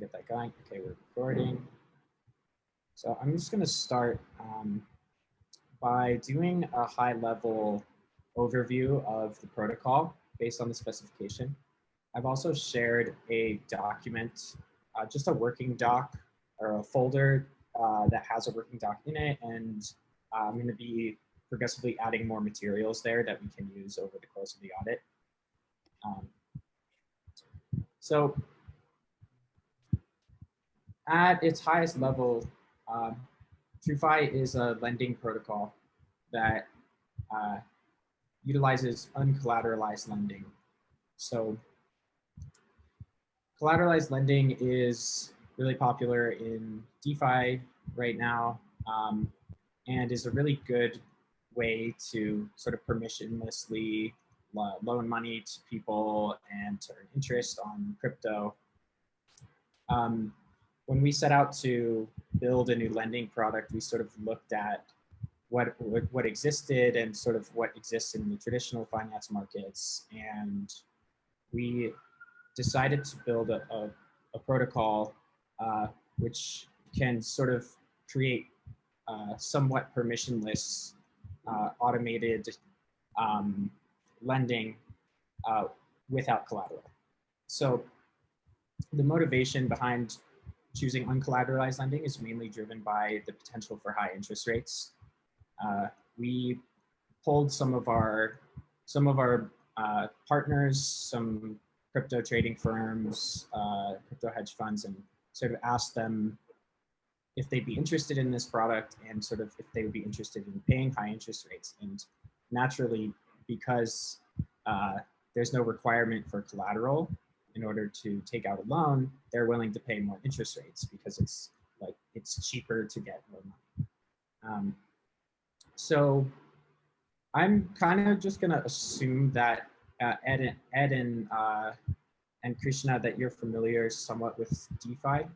get that going. Okay, we're recording. So I'm just going to start by doing a high-level overview of the protocol based on the specification. I've also shared a document, just a working doc or a folder that has a working doc in it, and I'm going to be progressively adding more materials there that we can use over the course of the audit. So at its highest level, TrueFi is a lending protocol that utilizes uncollateralized lending. So collateralized lending is really popular in DeFi right now, and is a really good way to sort of permissionlessly loan money to people and to earn interest on crypto. When we set out to build a new lending product, we sort of looked at what existed and sort of what exists in the traditional finance markets, and we decided to build a protocol which can sort of create somewhat permissionless automated lending without collateral. So the motivation behind choosing uncollateralized lending is mainly driven by the potential for high interest rates. We pulled some of our partners, some crypto trading firms, crypto hedge funds, and sort of asked them if they'd be interested in this product and sort of if they would be interested in paying high interest rates. And naturally, because there's no requirement for collateral in order to take out a loan, they're willing to pay more interest rates because it's cheaper to get more money. So I'm kind of just gonna assume that Ed and Krishna, that you're familiar somewhat with DeFi.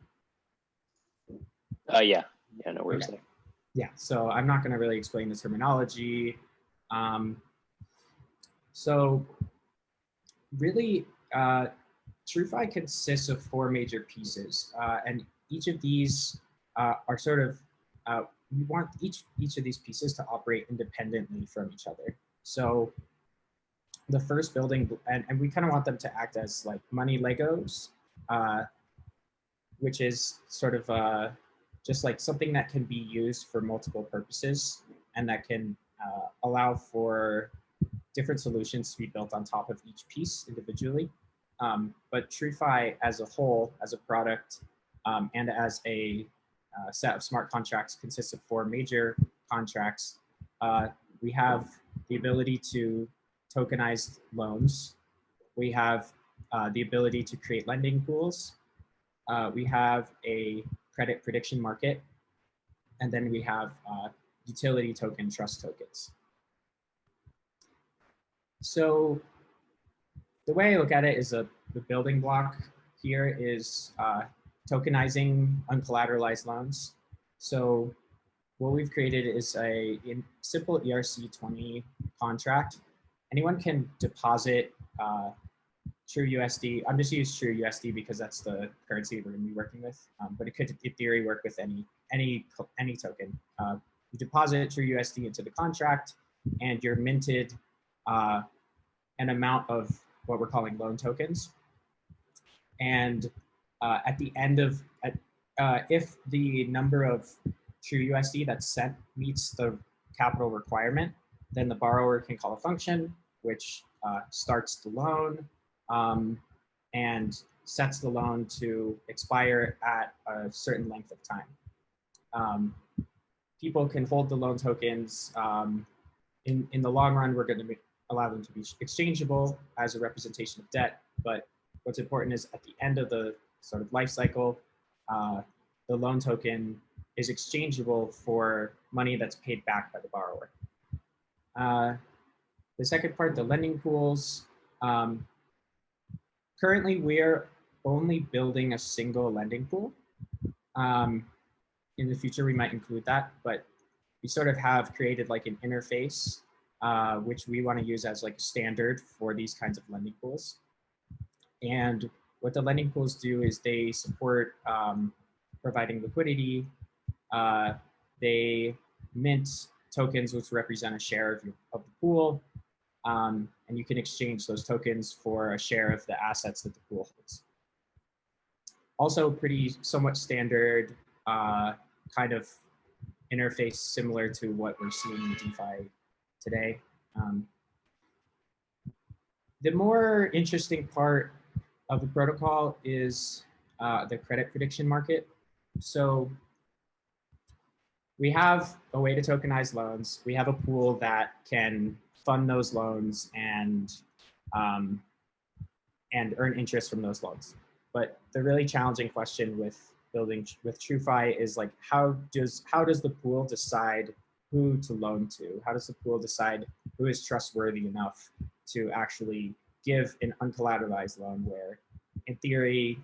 Yeah, no worries there. Yeah, so I'm not gonna really explain the terminology. So really, TrueFi consists of 4 major pieces, and each of these are sort of, we want each of these pieces to operate independently from each other. So the first building, and we kind of want them to act as like money Legos, which is sort of just like something that can be used for multiple purposes and that can allow for different solutions to be built on top of each piece individually. But TrueFi as a whole, as a product, and as a set of smart contracts consists of 4 major contracts. We have the ability to tokenize loans. We have the ability to create lending pools. We have a credit prediction market. And then we have utility token trust tokens. So the way I look at it is the building block here is tokenizing uncollateralized loans. So what we've created is a simple ERC20 contract. Anyone can deposit TrueUSD. I'm just using TrueUSD because that's the currency we're going to be working with. But it could, in theory, work with any token. You deposit TrueUSD into the contract, and you're minted an amount of what we're calling loan tokens. And at the end of, if the number of TrueUSD that's sent meets the capital requirement, then the borrower can call a function which starts the loan and sets the loan to expire at a certain length of time. People can hold the loan tokens. In the long run, we're going to allow them to be exchangeable as a representation of debt. But what's important is at the end of the sort of life cycle, the loan token is exchangeable for money that's paid back by the borrower. The second part, the lending pools. Currently, we're only building a single lending pool. In the future, we might include that, but we sort of have created like an interface which we want to use as like a standard for these kinds of lending pools. And what the lending pools do is they support providing liquidity. They mint tokens which represent a share of the pool, and you can exchange those tokens for a share of the assets that the pool holds. Also pretty somewhat standard kind of interface similar to what we're seeing in DeFi today. The more interesting part of the protocol is the credit prediction market. So we have a way to tokenize loans. We have a pool that can fund those loans and earn interest from those loans. But the really challenging question with building with TrueFi is like, how does the pool decide who to loan to? How does the pool decide who is trustworthy enough to actually give an uncollateralized loan where, in theory,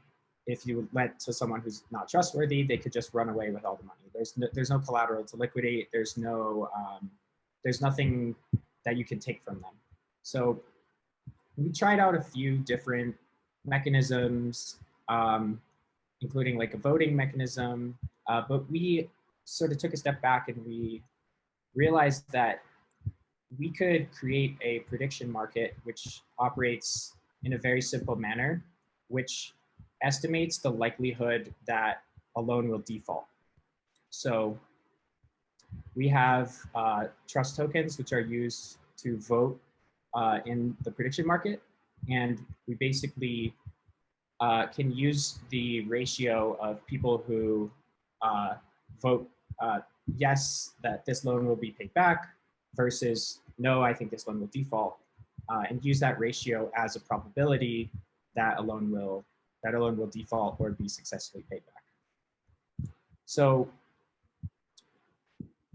if you lent to someone who's not trustworthy, they could just run away with all the money. There's no collateral to liquidate. There's nothing that you can take from them. So we tried out a few different mechanisms, including like a voting mechanism, but we sort of took a step back and we realized that we could create a prediction market which operates in a very simple manner, which estimates the likelihood that a loan will default. So we have trust tokens, which are used to vote in the prediction market. And we basically can use the ratio of people who vote yes, that this loan will be paid back versus no, I think this loan will default, and use that ratio as a probability that a loan will default or be successfully paid back. So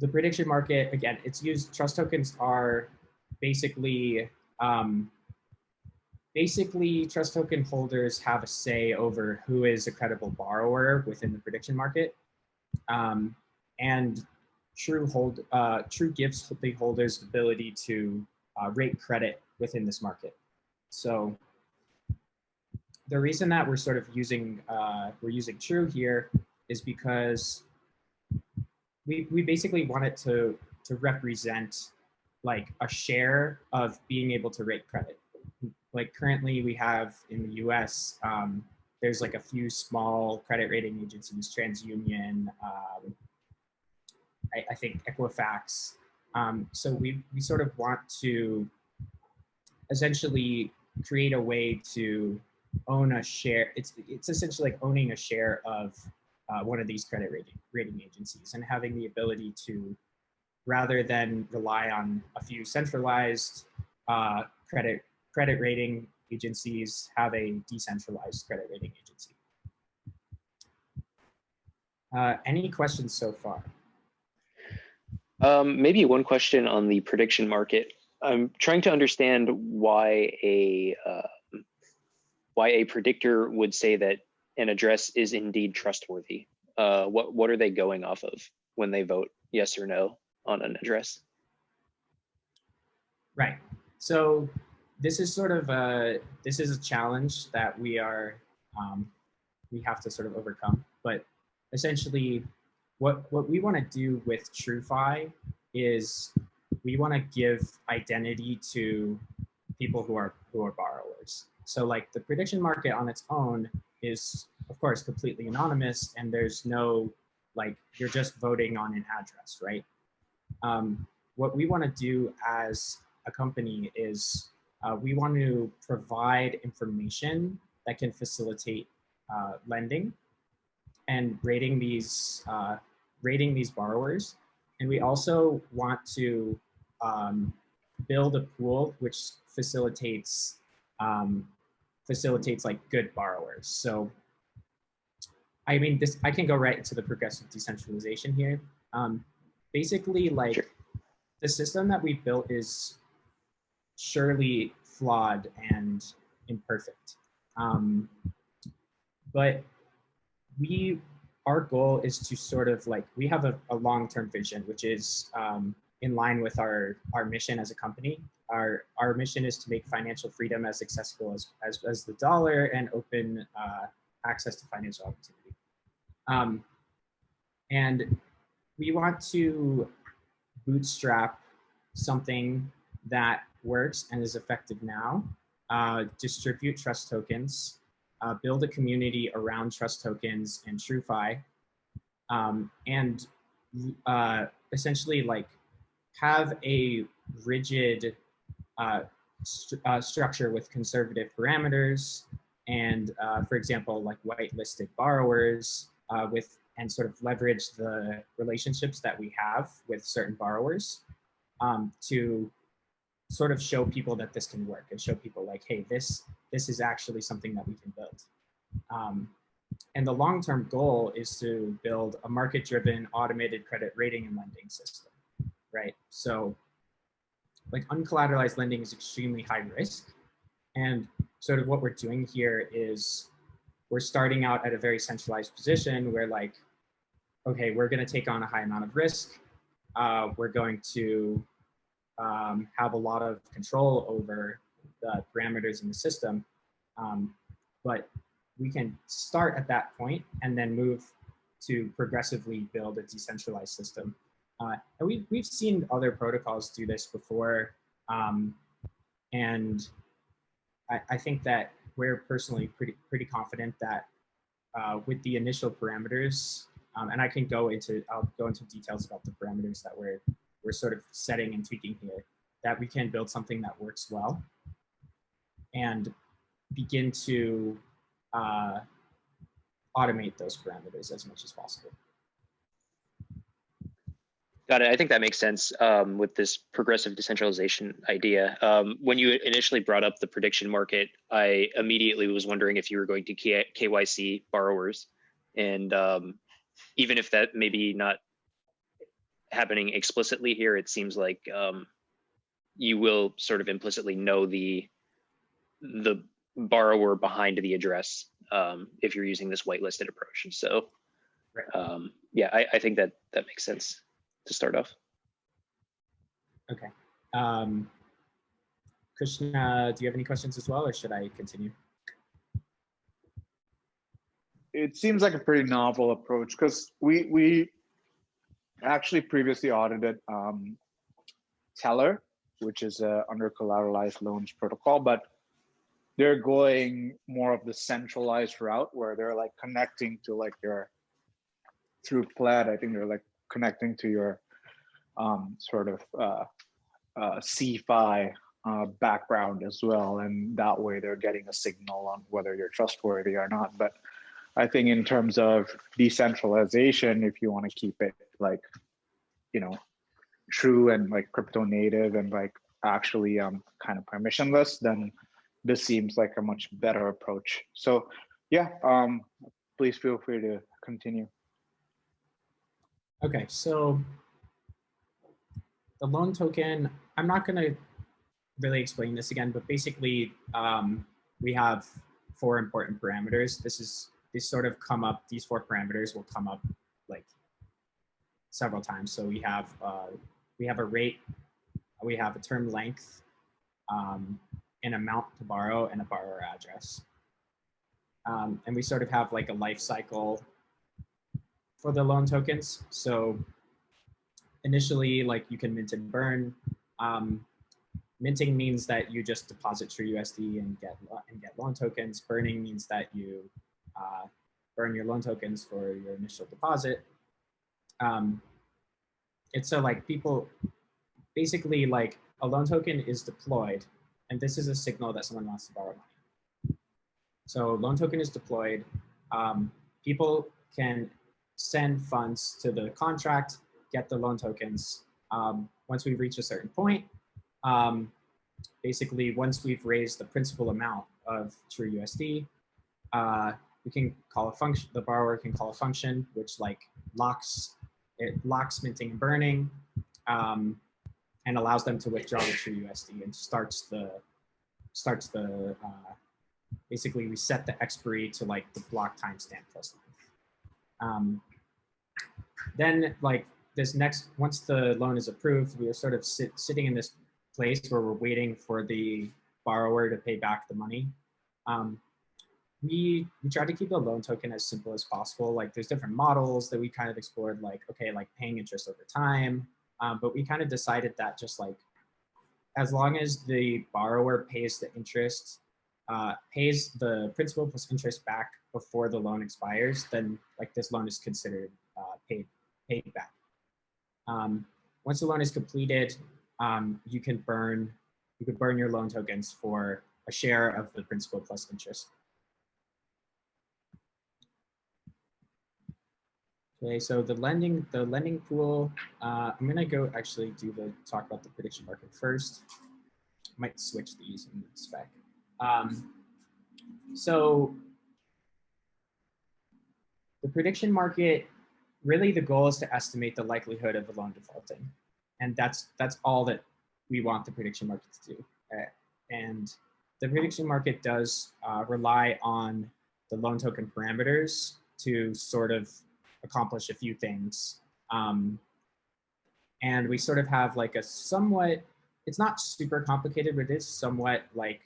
the prediction market, again, it's used, trust tokens are basically trust token holders have a say over who is a credible borrower within the prediction market. And True gives the holders the ability to rate credit within this market. So the reason that we're sort of using True here is because we basically want it to represent like a share of being able to rate credit. Like currently we have in the US, there's like a few small credit rating agencies, TransUnion, I think Equifax. So we sort of want to essentially create a way to own a share. It's essentially like owning a share of one of these credit rating agencies and having the ability to, rather than rely on a few centralized credit rating agencies, have a decentralized credit rating agency. Any questions so far? Maybe one question on the prediction market. I'm trying to understand why a predictor would say that an address is indeed trustworthy. What are they going off of when they vote yes or no on an address? Right. So this is sort of a challenge that we have to sort of overcome. But essentially, what we want to do with TrueFi is we want to give identity to people who are borrowers. So like the prediction market on its own is of course completely anonymous, and there's no, like, you're just voting on an address, right? What we want to do as a company is we want to provide information that can facilitate lending and rating these borrowers. And we also want to build a pool which facilitates like good borrowers. So I mean, I can go right into the progressive decentralization here. Basically, like, sure, the system that we built is surely flawed and imperfect. But our goal is to sort of like, we have a long-term vision, which is in line with our mission as a company, our mission is to make financial freedom as accessible as the dollar and open access to financial opportunity. And we want to bootstrap something that works and is effective now, distribute trust tokens, build a community around trust tokens and TrueFi, and essentially like have a rigid structure with conservative parameters and, for example, like whitelisted borrowers and sort of leverage the relationships that we have with certain borrowers to sort of show people that this can work and show people like, hey, this is actually something that we can build. And the long-term goal is to build a market-driven automated credit rating and lending system, right? So like uncollateralized lending is extremely high risk. And sort of what we're doing here is we're starting out at a very centralized position where like, okay, we're going to take on a high amount of risk. We're going to have a lot of control over the parameters in the system. But we can start at that point and then move to progressively build a decentralized system. And we've seen other protocols do this before. And I think that we're personally pretty confident that with the initial parameters, and I'll go into details about the parameters that we're sort of setting and tweaking here, that we can build something that works well and begin to automate those parameters as much as possible. Got it. I think that makes sense with this progressive decentralization idea. When you initially brought up the prediction market, I immediately was wondering if you were going to KYC borrowers. And even if that maybe not happening explicitly here, it seems like you will sort of implicitly know the borrower behind the address if you're using this whitelisted approach. So yeah, I think that makes sense to start off. Okay. Krishna, do you have any questions as well, or should I continue? It seems like a pretty novel approach because we actually previously audited Teller, which is a under collateralized loans protocol, but they're going more of the centralized route where they're like connecting to like your through Plaid. I think they're like connecting to your sort of CFI background as well, and that way they're getting a signal on whether you're trustworthy or not. But I think in terms of decentralization, if you want to keep it like, you know, true and like crypto native and like actually kind of permissionless, then this seems like a much better approach. So yeah, please feel free to continue. Okay, so the loan token, I'm not going to really explain this again, but basically we have 4 important parameters. These sort of come up, these 4 parameters will come up like several times. So we have a rate, we have a term length, an amount to borrow, and a borrower address. And we sort of have like a life cycle for the loan tokens. So initially, like you can mint and burn. Minting means that you just deposit TrueUSD and get loan tokens. Burning means that you burn your loan tokens for your initial deposit. It's so like people basically like a loan token is deployed, and this is a signal that someone wants to borrow money. So loan token is deployed. People can send funds to the contract, get the loan tokens. Once we reach a certain point, basically once we've raised the principal amount of TrueUSD, we can call a function, the borrower can call a function which like locks minting and burning, and allows them to withdraw the TrueUSD and starts the basically we set the expiry to like the block timestamp plus length. Then like this next, once the loan is approved, we are sort of sitting in this place where we're waiting for the borrower to pay back the money. We try to keep the loan token as simple as possible. Like there's different models that we kind of explored, like, okay, like paying interest over time. But we kind of decided that just like, as long as the borrower pays the interest, pays the principal plus interest back before the loan expires, then like this loan is considered paid back. Once the loan is completed, you can burn your loan tokens for a share of the principal plus interest. Okay, so the lending pool, I'm gonna go actually talk about the prediction market first. I might switch these in the spec. So the prediction market, really the goal is to estimate the likelihood of a loan defaulting. And that's all that we want the prediction market to do. And the prediction market does rely on the loan token parameters to sort of accomplish a few things. And we sort of have like a somewhat, it's not super complicated, but it's somewhat like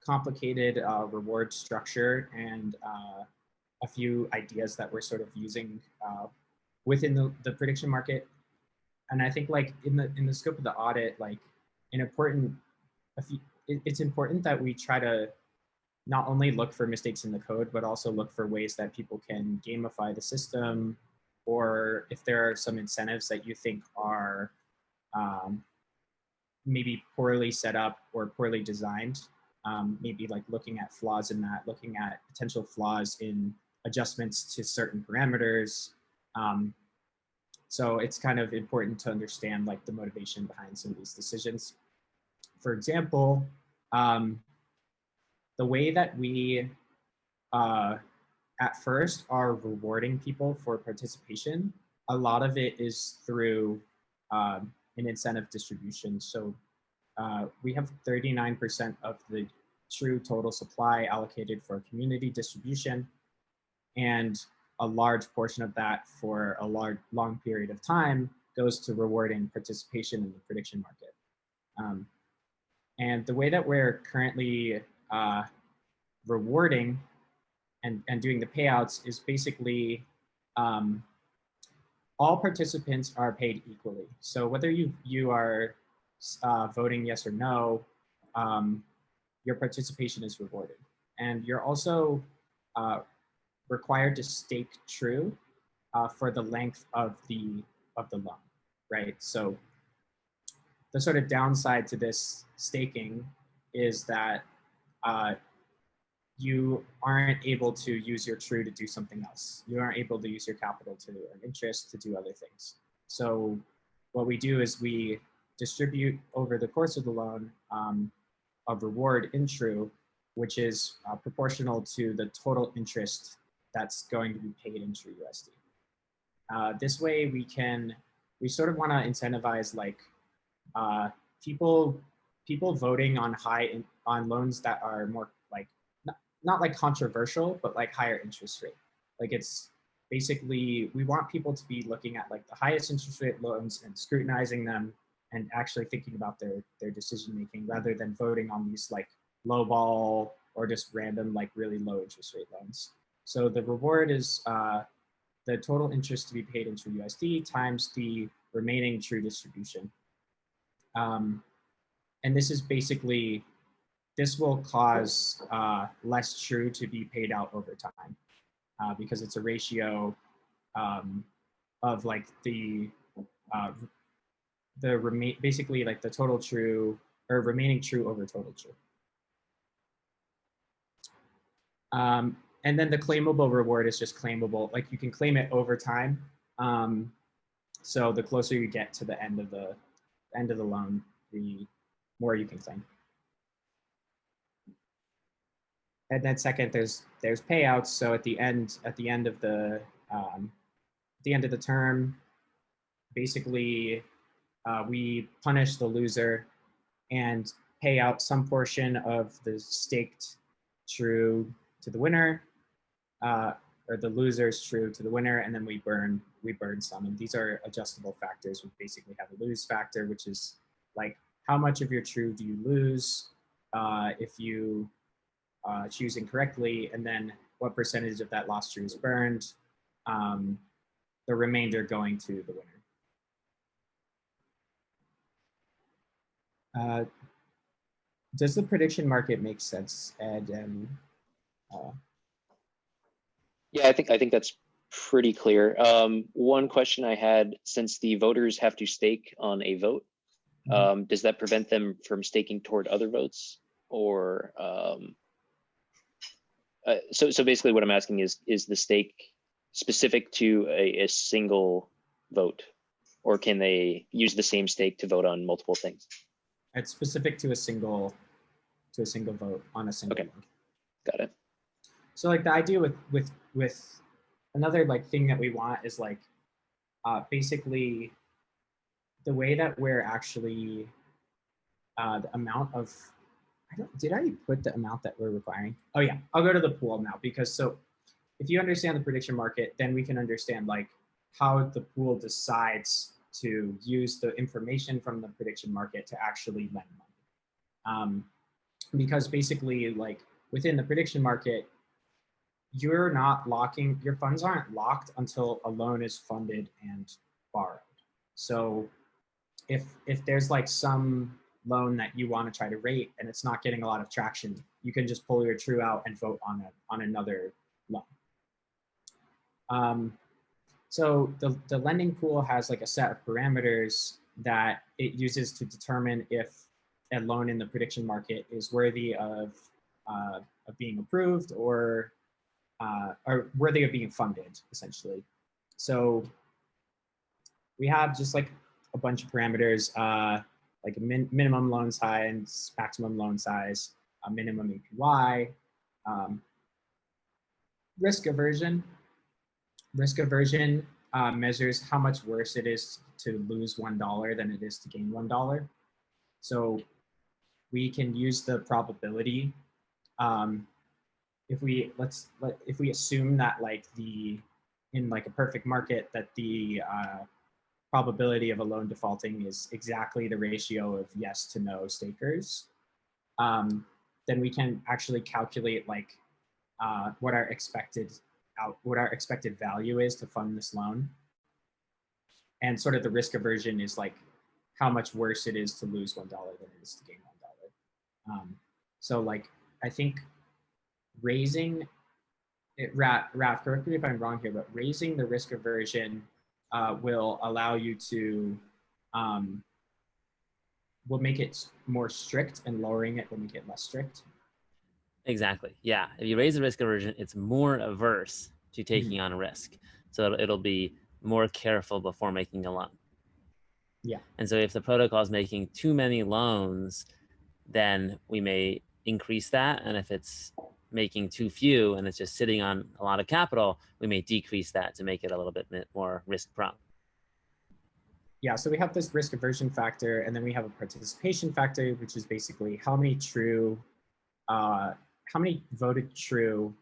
complicated reward structure and a few ideas that we're sort of using within the prediction market. And I think like in the scope of the audit, like it's important that we try to not only look for mistakes in the code, but also look for ways that people can gamify the system, or if there are some incentives that you think are maybe poorly set up or poorly designed, maybe like looking at flaws in that, looking at potential flaws in adjustments to certain parameters. So it's kind of important to understand like the motivation behind some of these decisions. For example, the way that we at first are rewarding people for participation, a lot of it is through an incentive distribution. So we have 39% of the true total supply allocated for community distribution, and a large portion of that for a long period of time goes to rewarding participation in the prediction market. And the way that we're currently rewarding and doing the payouts is basically all participants are paid equally. So whether you are voting yes or no, your participation is rewarded. And you're also required to stake true for the length of the loan, right? So the sort of downside to this staking is that you aren't able to use your true to do something else. You aren't able to use your capital to earn interest, to do other things. So what we do is we distribute over the course of the loan a reward in true, which is proportional to the total interest that's going to be paid in TrueUSD. This way we sort of want to incentivize like people voting on on loans that are more like not like controversial, but like higher interest rate. Like it's basically, we want people to be looking at like the highest interest rate loans and scrutinizing them and actually thinking about their decision making, rather than voting on these like low ball or just random like really low interest rate loans. So the reward is the total interest to be paid in TrueUSD times the remaining true distribution. And this is basically, this will cause less true to be paid out over time because it's a ratio of like basically like the total true or remaining true over total true. And then the claimable reward is just claimable, like you can claim it over time. So the closer you get to the end of the loan, the more you can claim. And then second, there's payouts. So at the end of the term, basically we punish the loser and pay out some portion of the staked true to the winner, or the loser's true to the winner, and then we burn some. And these are adjustable factors. We basically have a lose factor, which is like how much of your true do you lose if you choose incorrectly, and then what percentage of that lost true is burned, the remainder going to the winner. Does the prediction market make sense, Ed? Yeah, I think that's pretty clear. One question I had, since the voters have to stake on a vote, does that prevent them from staking toward other votes? Or so basically what I'm asking is the stake specific to a single vote, or can they use the same stake to vote on multiple things? It's specific to a single vote on a single vote. Got it. So like the idea with another like thing that we want is like basically the way that we're actually the amount of, did I put the amount that we're requiring? Oh yeah, I'll go to the pool now, because so if you understand the prediction market, then we can understand like how the pool decides to use the information from the prediction market to actually lend money. Because basically like within the prediction market, you're not locking, your funds aren't locked until a loan is funded and borrowed. So if there's like some loan that you want to try to rate and it's not getting a lot of traction, you can just pull your true out and vote on another loan. So the lending pool has like a set of parameters that it uses to determine if a loan in the prediction market is worthy of being approved or worthy of being funded, essentially. So we have just like a bunch of parameters, like a minimum loan size, maximum loan size, a minimum APY, risk aversion. Risk aversion measures how much worse it is to lose $1 than it is to gain $1. So we can use the probability. If we assume that like in like a perfect market that the probability of a loan defaulting is exactly the ratio of yes to no stakers, then we can actually calculate like what our expected value is to fund this loan. And sort of the risk aversion is like how much worse it is to lose $1 than it is to gain $1. So like I think raising it, Raf, correct me if I'm wrong here, but raising the risk aversion will allow you to will make it more strict, and lowering it will make it less strict. Exactly. Yeah. If you raise the risk aversion, it's more averse to taking on a risk. So it'll be more careful before making a loan. Yeah. And so if the protocol is making too many loans, then we may increase that. And if it's making too few and it's just sitting on a lot of capital, we may decrease that to make it a little bit more risk prone. Yeah, so we have this risk aversion factor, and then we have a participation factor, which is basically how many voted true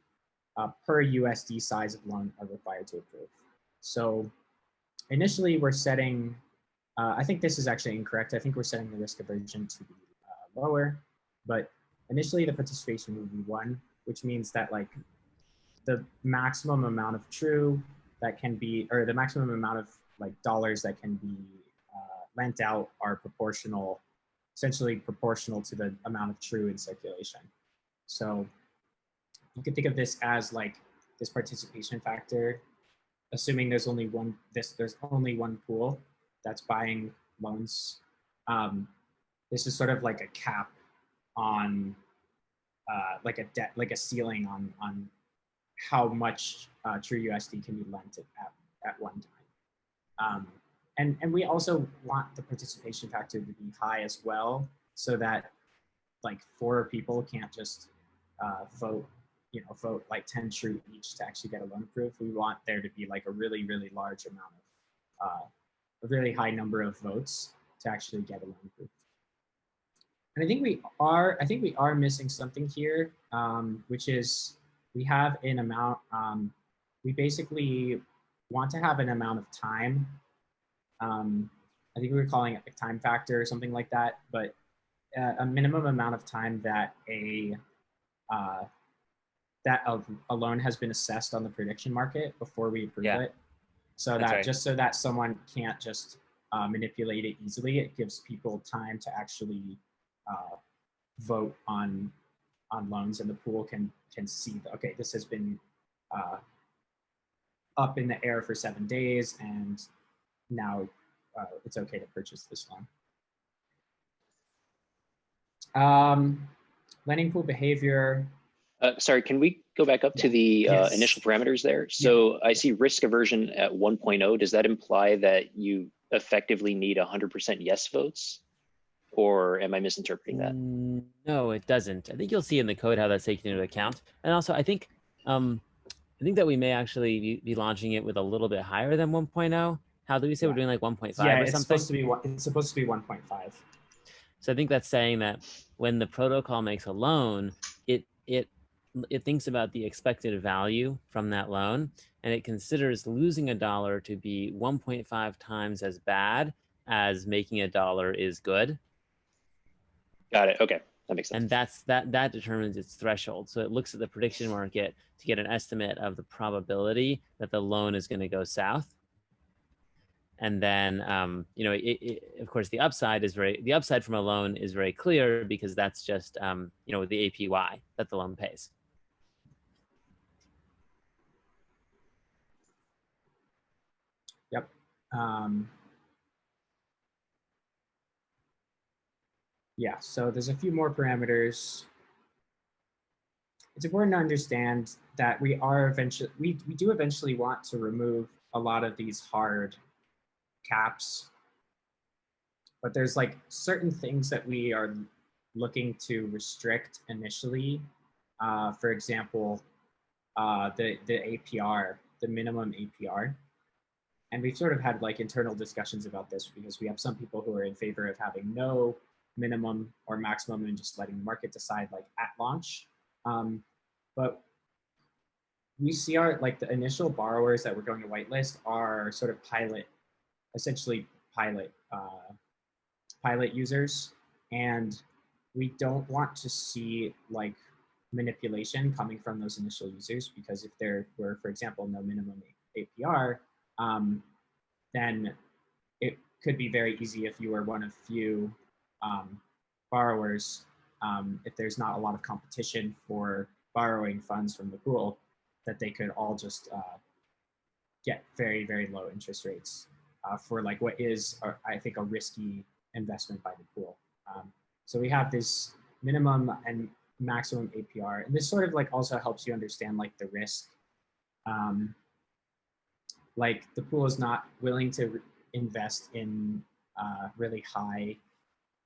per USD size of loan are required to approve. So initially we're setting, I think this is actually incorrect. I think we're setting the risk aversion to be lower, but initially the participation would be 1, which means that like the maximum amount of true that can be, or the maximum amount of like dollars that can be lent out are proportional, essentially proportional to the amount of true in circulation. So you can think of this as like this participation factor, assuming there's only one pool that's buying loans. This is sort of like a cap on like a ceiling on how much TrueUSD can be lent at one time. And we also want the participation factor to be high as well, so that like 4 people can't just vote like 10 true each to actually get a loan approved. We want there to be like a really, really large amount of, a really high number of votes to actually get a loan approved. And I think we are missing something here, which is we have an amount, we basically want to have an amount of time I think we were calling it a time factor or something like that, but a minimum amount of time that a loan has been assessed on the prediction market before we approve it. So that right. just so that someone can't just manipulate it easily, it gives people time to actually vote on loans, and the pool can see that, okay, this has been up in the air for 7 days, and now it's okay to purchase this loan. Lending pool behavior. Sorry, can we go back up to the initial parameters there? So I see risk aversion at 1.0. Does that imply that you effectively need 100% yes votes? Or am I misinterpreting that? No, it doesn't. I think you'll see in the code how that's taken into account. And also, I think that we may actually be launching it with a little bit higher than 1.0. How do we say we're doing like 1.5 or something? It's supposed to be 1.5. So I think that's saying that when the protocol makes a loan, it thinks about the expected value from that loan, and it considers losing $1 to be 1.5 times as bad as making $1 is good. Got it. Okay, that makes sense. And that determines its threshold. So it looks at the prediction market to get an estimate of the probability that the loan is going to go south. And then, of course, the upside from a loan is very clear, because that's just, the APY that the loan pays. Yep. Yeah, so there's a few more parameters. It's important to understand that we do eventually want to remove a lot of these hard caps, but there's like certain things that we are looking to restrict initially. For example, the APR, the minimum APR. And we've sort of had like internal discussions about this, because we have some people who are in favor of having no minimum or maximum and just letting the market decide like at launch. But we see the initial borrowers that we're going to whitelist are sort of essentially pilot users. And we don't want to see like manipulation coming from those initial users, because if there were, for example, no minimum APR, then it could be very easy if you were one of few borrowers, if there's not a lot of competition for borrowing funds from the pool, that they could all just get very, very low interest rates for like what is, I think, a risky investment by the pool. So we have this minimum and maximum APR, and this sort of like also helps you understand like the risk. Like the pool is not willing to invest in really high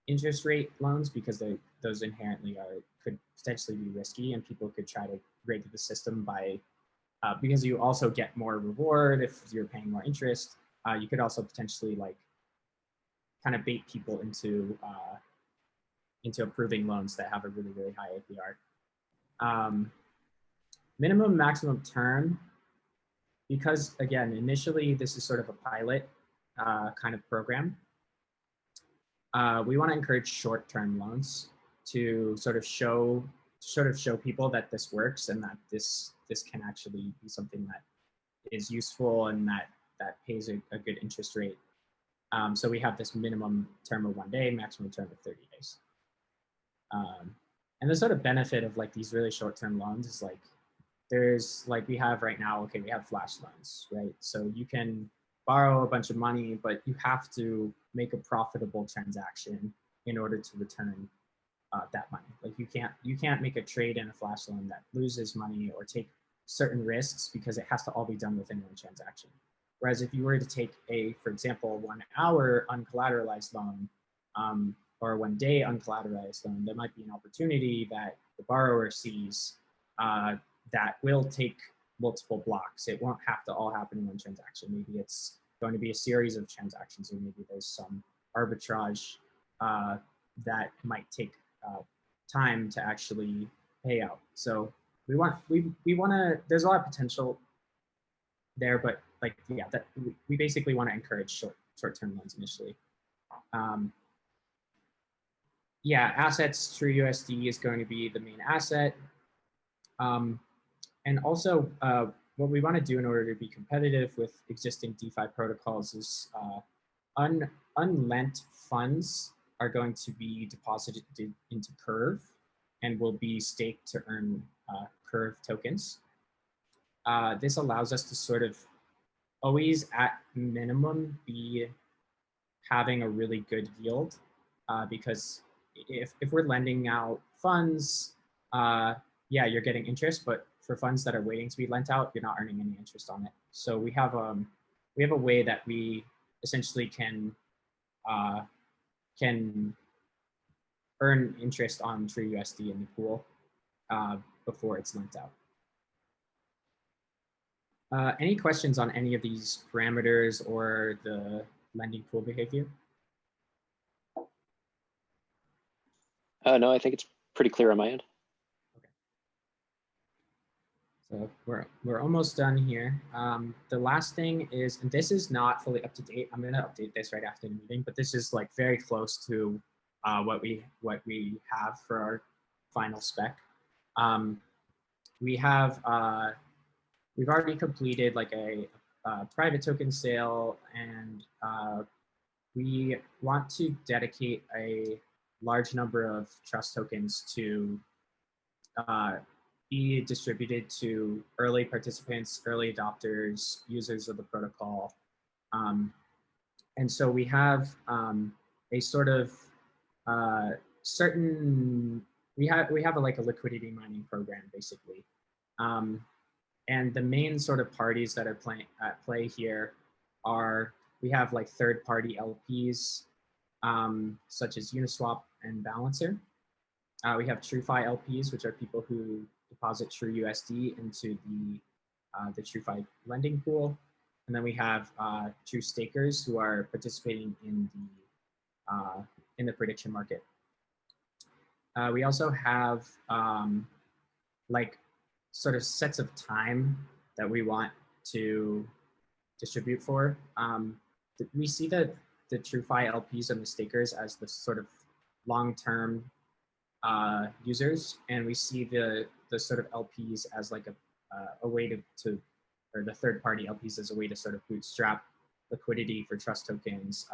interest rate loans, because those inherently could potentially be risky, and people could try to rig the system by because you also get more reward if you're paying more interest. You could also potentially like kind of bait people into approving loans that have a really, really high APR. Minimum maximum term, because again, initially this is sort of a pilot kind of program. We want to encourage short-term loans to sort of show people that this works, and that this can actually be something that is useful and that pays a good interest rate. So we have this minimum term of 1 day, maximum term of 30 days. And the sort of benefit of like these really short-term loans is like, there's like we have right now, okay, we have flash loans, right? So you can borrow a bunch of money, but you have to make a profitable transaction in order to return that money. Like you can't make a trade in a flash loan that loses money or take certain risks, because it has to all be done within one transaction. Whereas if you were to take for example, 1 hour uncollateralized loan, or a 1 day uncollateralized loan, there might be an opportunity that the borrower sees that will take multiple blocks. It won't have to all happen in one transaction. Maybe it's going to be a series of transactions, or maybe there's some arbitrage that might take time to actually pay out. So we want to. There's a lot of potential there, but like yeah, we basically want to encourage short-term loans initially. Yeah, assets, TrueUSD is going to be the main asset. And also, what we want to do in order to be competitive with existing DeFi protocols is unlent funds are going to be deposited into Curve and will be staked to earn Curve tokens. This allows us to sort of always at minimum be having a really good yield because if we're lending out funds, yeah, you're getting interest, but for funds that are waiting to be lent out, you're not earning any interest on it. So we have a way that we essentially can earn interest on TrueUSD in the pool before it's lent out. Any questions on any of these parameters or the lending pool behavior? No, I think it's pretty clear on my end. So we're almost done here. The last thing is, and this is not fully up to date. I'm going to update this right after the meeting, but this is like very close to what we have for our final spec. We've already completed like a private token sale, and we want to dedicate a large number of trust tokens to be distributed to early participants, early adopters, users of the protocol. And so we have a sort of certain, we have like a liquidity mining program basically. And the main sort of parties that are at play here are, we have like third-party LPs, such as Uniswap and Balancer. We have TrueFi LPs, which are people who deposit TrueUSD into the TrueFi lending pool. And then we have true stakers who are participating in the prediction market. We also have like sort of sets of time that we want to distribute for. We see the TrueFi LPs and the stakers as the sort of long-term users, and we see the sort of LPs as like a way to or the third-party LPs as a way to sort of bootstrap liquidity for trust tokens.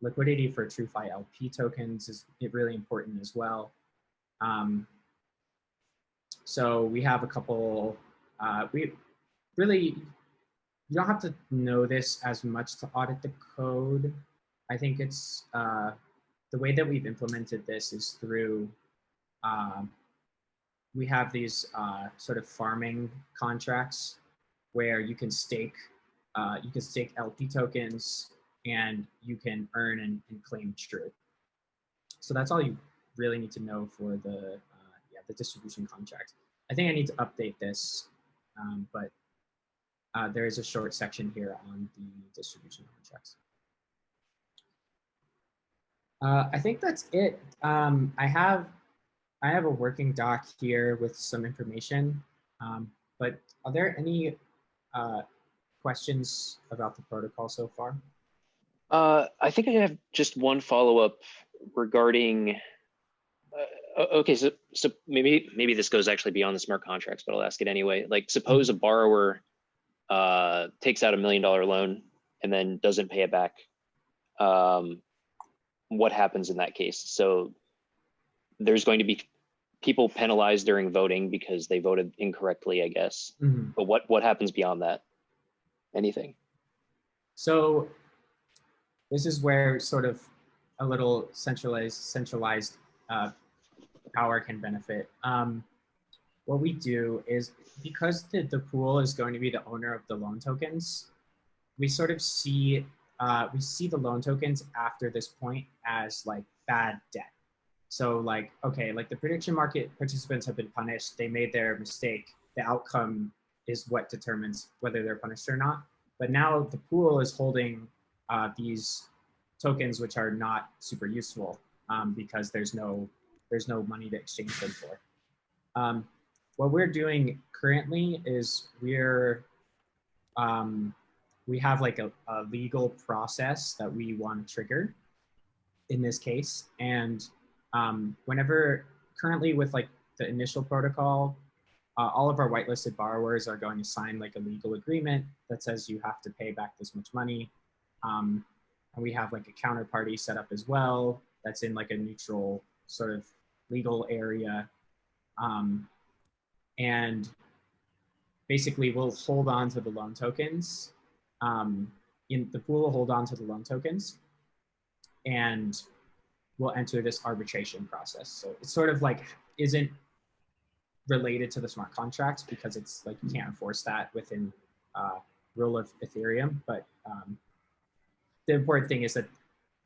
Liquidity for TrueFi LP tokens is really important as well. So we have a couple, we really, you don't have to know this as much to audit the code. I think it's, the way that we've implemented this is through, we have these sort of farming contracts where you can stake LP tokens and you can earn and claim True. So that's all you really need to know for the distribution contract. I think I need to update this, but there is a short section here on the distribution contracts. I think that's it. I have a working doc here with some information, but are there any questions about the protocol so far? I think I have just one follow-up regarding, okay, so maybe this goes actually beyond the smart contracts, but I'll ask it anyway. Like, suppose a borrower takes out $1 million loan and then doesn't pay it back. What happens in that case? So there's going to be people penalized during voting because they voted incorrectly, I guess. Mm-hmm. But what happens beyond that? Anything? So this is where sort of a little centralized power can benefit. What we do is, because the pool is going to be the owner of the loan tokens, we sort of see the loan tokens after this point as like bad debt. So like, okay, like the prediction market participants have been punished, they made their mistake, the outcome is what determines whether they're punished or not. But now the pool is holding these tokens which are not super useful because there's no money to exchange them for. What we're doing currently is we have like a legal process that we want to trigger. in this case. And whenever currently with like the initial protocol, all of our whitelisted borrowers are going to sign like a legal agreement that says you have to pay back this much money. And we have like a counterparty set up as well that's in like a neutral sort of legal area. And basically we'll hold on to the loan tokens. In the pool will hold on to the loan tokens, and we'll enter this arbitration process. So it's sort of like isn't related to the smart contracts because it's like you can't enforce that within rule of Ethereum. But the important thing is that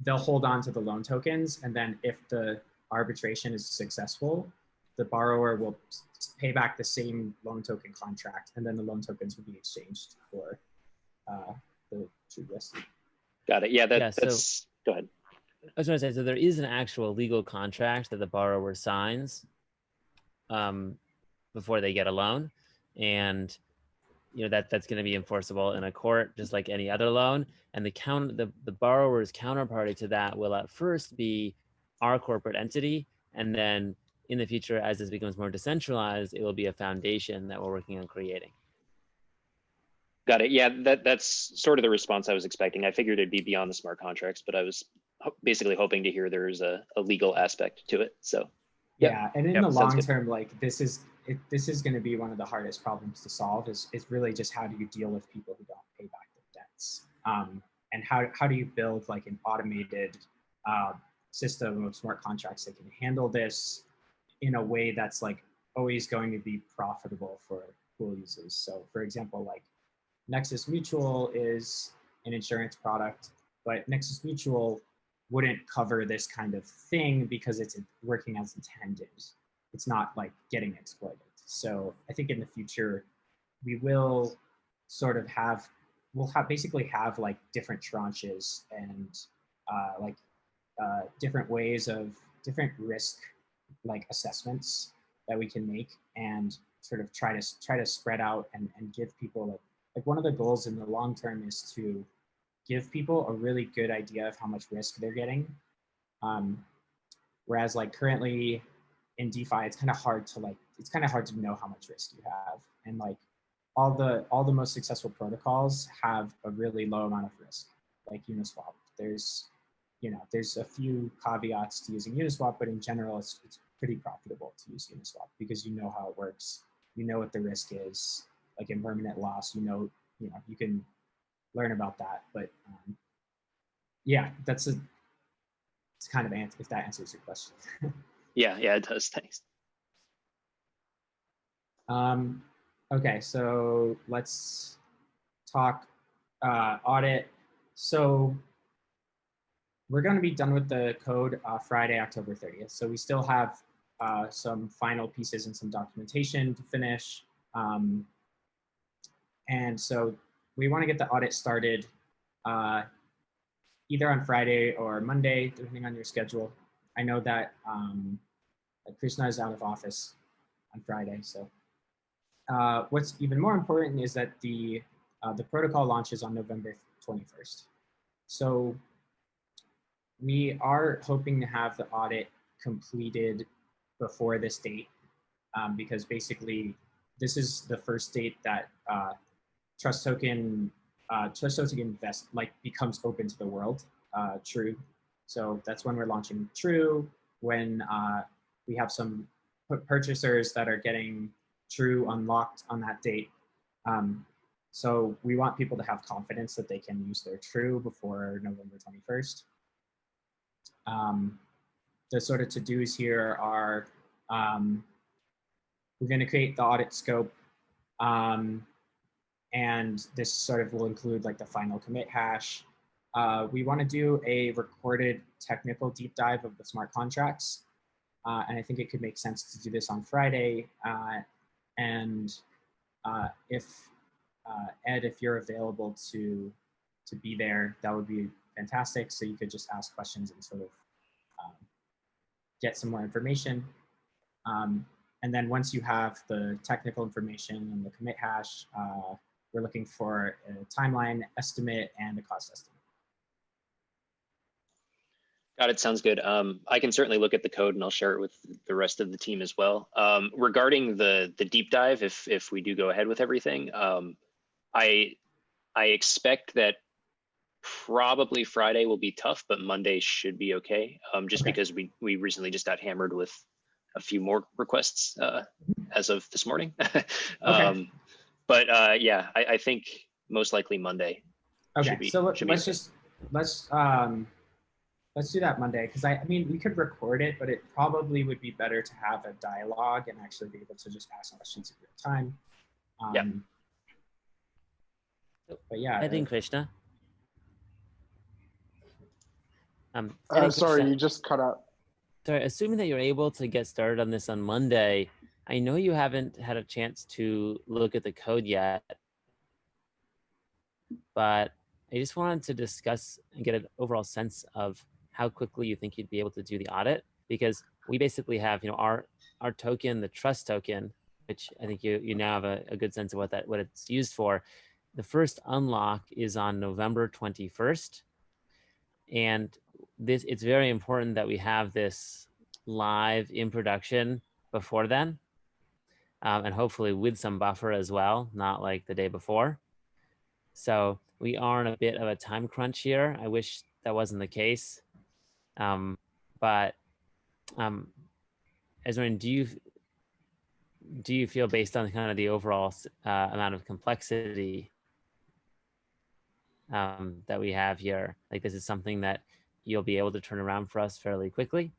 they'll hold on to the loan tokens, and then if the arbitration is successful, the borrower will pay back the same loan token contract, and then the loan tokens will be exchanged for the TrueUSD. Got it. Yeah, that's, go ahead. I was going to say, so there is an actual legal contract that the borrower signs before they get a loan, and that's going to be enforceable in a court just like any other loan. And the borrower's counterparty to that will at first be our corporate entity, and then in the future, as this becomes more decentralized, it will be a foundation that we're working on creating. Got it. Yeah, that's sort of the response I was expecting. I figured it'd be beyond the smart contracts, but I was basically hoping to hear there's a legal aspect to it. So yeah, and in the long term, like this is going to be one of the hardest problems to solve. Is really just how do you deal with people who don't pay back their debts, and how do you build like an automated system of smart contracts that can handle this in a way that's like always going to be profitable for pool users. So for example, like Nexus Mutual is an insurance product, but Nexus Mutual wouldn't cover this kind of thing because it's working as intended. It's not like getting exploited. So I think in the future, we will sort of basically have like different tranches and different ways of different risk like assessments that we can make and sort of try to spread out and give people like one of the goals in the long term is to give people a really good idea of how much risk they're getting. Whereas like currently in DeFi, it's kind of hard to know how much risk you have. And like all the most successful protocols have a really low amount of risk, like Uniswap. There's a few caveats to using Uniswap, but in general, it's pretty profitable to use Uniswap because you know how it works. You know what the risk is, like impermanent loss, you can learn about that. But yeah, it's kind of if that answers your question. Yeah, it does. Thanks. Okay, so let's talk audit. So we're going to be done with the code Friday, October 30th. So we still have some final pieces and some documentation to finish. And so we want to get the audit started either on Friday or Monday, depending on your schedule. I know that Krishna is out of office on Friday. So what's even more important is that the protocol launches on November 21st. So we are hoping to have the audit completed before this date because basically this is the first date that TrustToken becomes open to the world, True. So that's when we're launching True, when we have some purchasers that are getting True unlocked on that date. So we want people to have confidence that they can use their True before November 21st. The sort of to-dos here are we're going to create the audit scope, and this sort of will include like the final commit hash. We want to do a recorded technical deep dive of the smart contracts, and I think it could make sense to do this on Friday. If Ed, if you're available to be there, that would be fantastic. So you could just ask questions and sort of get some more information. And then once you have the technical information and the commit hash, we're looking for a timeline estimate and a cost estimate. Got it. Sounds good. I can certainly look at the code and I'll share it with the rest of the team as well. Regarding the deep dive, if we do go ahead with everything, I expect that probably Friday will be tough, but Monday should be okay. Just because we recently just got hammered with a few more requests as of this morning. But yeah, I think most likely Monday. Okay, so let's do that Monday, because I mean, we could record it, but it probably would be better to have a dialogue and actually be able to just ask questions in real time. But yeah. Heading Krishna. Sorry, you just cut out. Sorry, assuming that you're able to get started on this on Monday, I know you haven't had a chance to look at the code yet, but I just wanted to discuss and get an overall sense of how quickly you think you'd be able to do the audit, because we basically have, our token, the TrustToken, which I think you now have a good sense of what it's used for. The first unlock is on November 21st, and it's very important that we have this live in production before then, and hopefully with some buffer as well, not like the day before. So we are in a bit of a time crunch here. I wish that wasn't the case. But Ezrin, do you feel, based on kind of the overall amount of complexity that we have here, like this is something that you'll be able to turn around for us fairly quickly?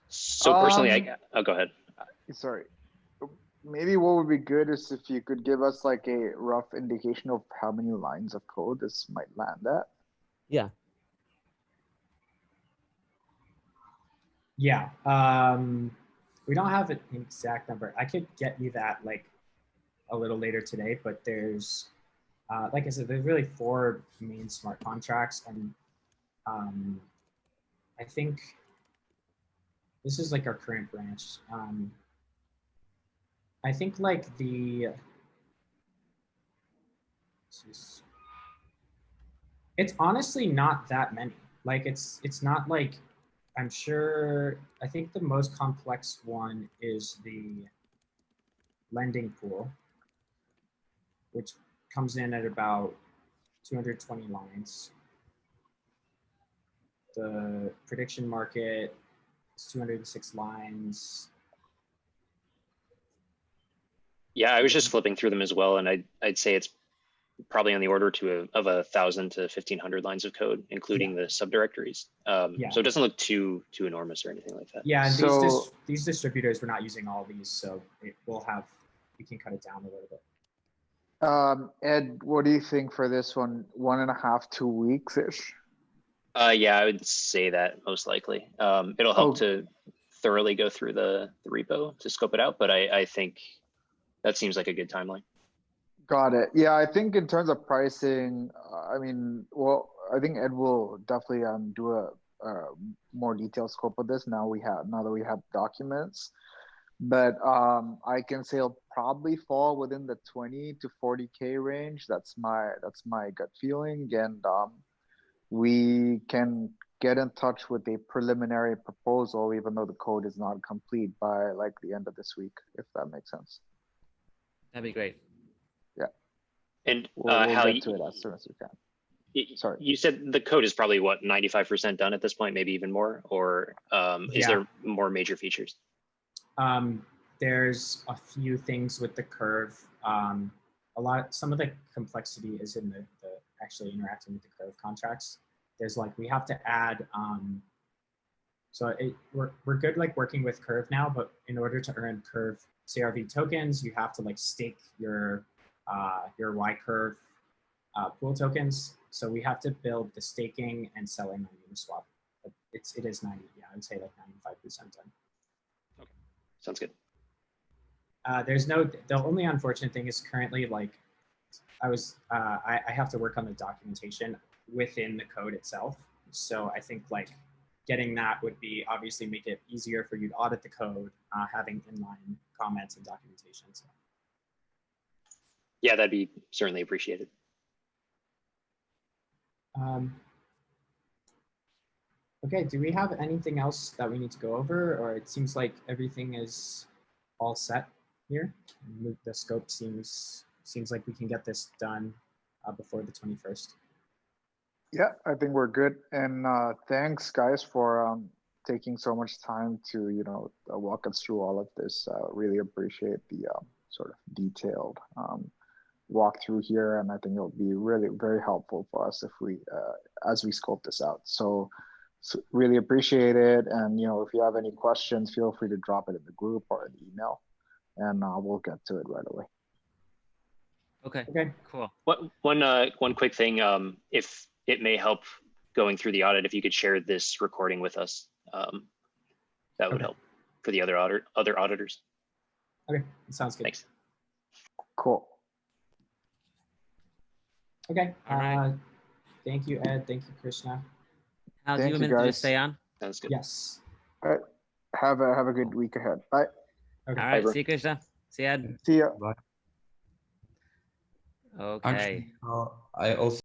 So personally, I'll go ahead. Sorry. Maybe what would be good is if you could give us like a rough indication of how many lines of code this might land at. Yeah. Yeah. We don't have an exact number. I could get you that like a little later today, but there's, like I said, there's really 4 main smart contracts, and I think this is like our current branch. I think like it's honestly not that many. Like it's not like, I'm sure, I think the most complex one is the lending pool, which comes in at about 220 lines. The prediction market is 206 lines. Yeah, I was just flipping through them as well, and I'd say it's probably on the order of 1,000 to 1,500 lines of code, including the subdirectories. So it doesn't look too enormous or anything like that. Yeah, and so, these distributors, we're not using all these, so we can cut it down a little bit. Ed, what do you think for this one? 1.5, 2 weeks ish? Yeah, I would say that most likely. It'll help to thoroughly go through the repo to scope it out, but I think that seems like a good timeline. Got it. Yeah, I think in terms of pricing, I mean, well, I think Ed will definitely do a more detailed scope of this now that we have documents. But I can say it'll probably fall within the 20 to 40K range. That's my gut feeling, and we can get in touch with a preliminary proposal, even though the code is not complete, by like the end of this week, if that makes sense. That'd be great. Yeah. And we'll get to it as soon as we can. Sorry. You said the code is probably what, 95% done at this point, maybe even more, or is there more major features? There's a few things with the curve. Some of the complexity is in the actually interacting with the curve contracts. There's like, we have to add, we're good like working with curve now, but in order to earn curve CRV tokens, you have to like stake your Y curve pool tokens. So we have to build the staking and selling on Uniswap. But it is 90, yeah, I would say like 95% done. Okay, sounds good. The only unfortunate thing is currently like, I have to work on the documentation within the code itself. So I think like getting that would be obviously make it easier for you to audit the code, having inline comments and documentation. So. Yeah, that'd be certainly appreciated. Okay, do we have anything else that we need to go over, or it seems like everything is all set here? The scope seems like we can get this done before the 21st. Yeah, I think we're good. And thanks, guys, for taking so much time to walk us through all of this. Really appreciate the sort of detailed walkthrough here, and I think it'll be really very helpful for us if we as we scope this out. So really appreciate it. And if you have any questions, feel free to drop it in the group or in the email, and we'll get to it right away. Okay. Okay. Cool. One quick thing, if it may help going through the audit, if you could share this recording with us, that would help for the other auditors. Okay, sounds good. Thanks. Cool. Okay. All right. Thank you, Ed. Thank you, Krishna. Hal, do you have a minute to just stay on? Sounds good. Yes. All right. Have a good week ahead. Bye. Okay. All right. Bye, See you, Krishna. See you, Ed. See ya. Bye. Okay. Actually, I also